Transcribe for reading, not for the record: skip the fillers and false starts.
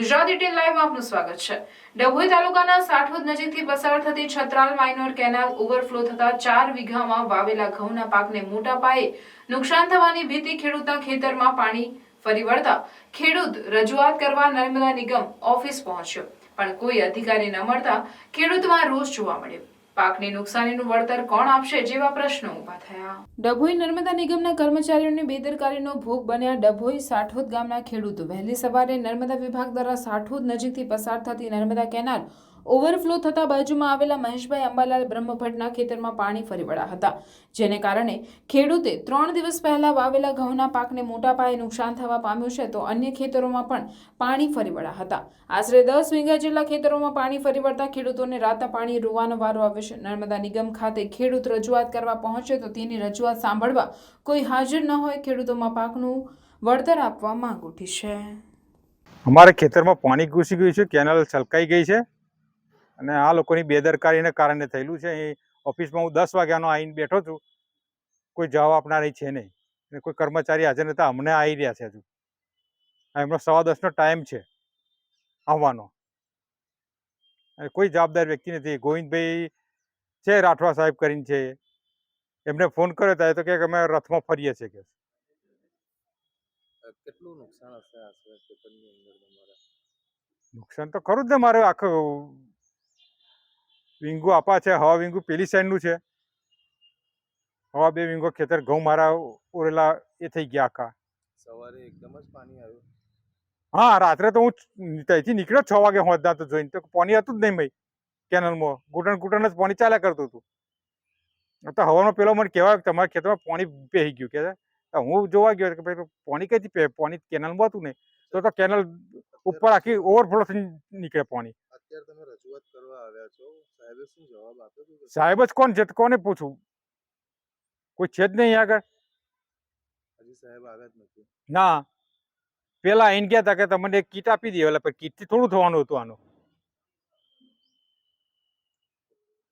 ગુજરાતી ટેલ લાઈવમાં આપનું સ્વાગત છે। ડભોઈ તાલુકાના સાઠોદ નજીકથી પસાર થતી છત્રાલ માઇનોર કેનાલ ઓવરફ્લો થતા 4 વીઘામાં વાવેલા ઘઉંના પાકને મોટા પાયે નુકસાન થવાની ભીતિ ખેડૂતના ખેતરમાં પાણી ફરી વળતા ખેડૂત રજૂઆત કરવા નર્મદા નિગમ ઓફિસ પહોંચ્યો, પણ કોઈ અધિકારી ન મળતા ખેડૂતમાં રોષ જોવા મળ્યો। પાકની નુકસાનીનું વળતર કોણ આપશે જેવા પ્રશ્નો ઊભા થયા। ડભોઈ નર્મદા નિગમના કર્મચારીઓની બેદરકારીનો ભોગ બન્યા ડભોઈ સાઠોદ ગામના ખેડૂતો વહેલી સવારે નર્મદા વિભાગ દ્વારા સાઠોદ નજીકથી પસાર થતી નર્મદા કેનાલ ઓવરફ્લો થતા બાજુમાં આવેલા મહેશભાઈ અંબાલાલ બ્રહ્મભટ્ટના ખેતરમાં પાણી ફરી વળ્યા હતા, જેને કારણે ખેડૂતે 3 દિવસ પહેલા વાવેલા ઘઉંના પાકને મોટા પાયે નુકસાન થવા પામ્યું છે, તો અન્ય ખેતરોમાં પણ પાણી ફરી વળ્યા હતા। આશરે 10 વીઘા જેટલા ખેતરોમાં પાણી ફરી વળતા ખેડૂતોને રાતા પાણી રોવાનો વારો આવ્યો છે। નર્મદા નિગમ ખાતે ખેડૂત રજૂઆત કરવા પહોંચે તો તેની રજૂઆત સાંભળવા કોઈ હાજર ન હોય ખેડૂતોમાં પાકનું વળતર આપવા માંગ ઉઠી છે। અમારે ખેતરમાં પાણી ઘૂસી ગયું છે, કેનાલ છલકાઈ ગઈ છે અને આ લોકોની બેદરકારીને કારણે થયેલું છે। અહીં ઓફિસમાં હું 10 વાગ્યાનો આવીને બેઠો છું, કોઈ જવાબ આપનારી છે નહીં અને કોઈ કર્મચારી હાજર નહોતા, અમને આવી રહ્યા છે। હજુ એમનો 10:15નો ટાઈમ છે આવવાનો અને કોઈ જવાબદાર વ્યક્તિ નથી। ગોવિંદભાઈ છે, રાઠવા સાહેબ કરીને છે, એમને ફોન કર્યો ત્યારે તો કે અમે રથમાં ફરીએ છીએ કે કેટલું નુકસાન હશે આશરે ખેતરની અંદર તમારા? નુકસાન તો ખરું જ ને। મારે આખું વીંગું આપા છે, હવા વીંગું પેલી સાઈડનું છે, હવા 2 વીંગો ખેતર ઘઉં મારા ઓરેલા એ થઈ ગયા આખા। સવારે એકદમ જ પાણી આવ્યું? હા, રાત્રે તો હું ત્યાંથી નીકળ્યો 6 વાગે હોદના તો જોઈને તો પાણી હતું જ નહીં ભાઈ કેનલમાં, ઘૂંટણ જ પાણી ચાલ્યા કરતું હતું। તો હવામાં પેલો મને કહેવાય કે તમારા ખેતરમાં પાણી પહેરી ગયું કે હું જોવા ગયો કે ભાઈ પાણી કઈથી પાણી કેનલમાં હતું ને, તો કેનલ ઉપર આખી ઓવરફ્લો થઈ નીકળે પાણી। અત્યારે તમે રજૂઆત કરવા આવ્યા છો, સાહેબે શું જવાબ આપ્યો? સાહેબ જ કોણ છે, કોને પૂછું? કોઈ છે જ નહીં આગળ। હજી સાહેબ આવ્યા જ નથી? ના, પેલા આઈને ગયા હતા કે તમને કીટ આપી દે, એટલે કીટથી થોડું થવાનું હતું આનું।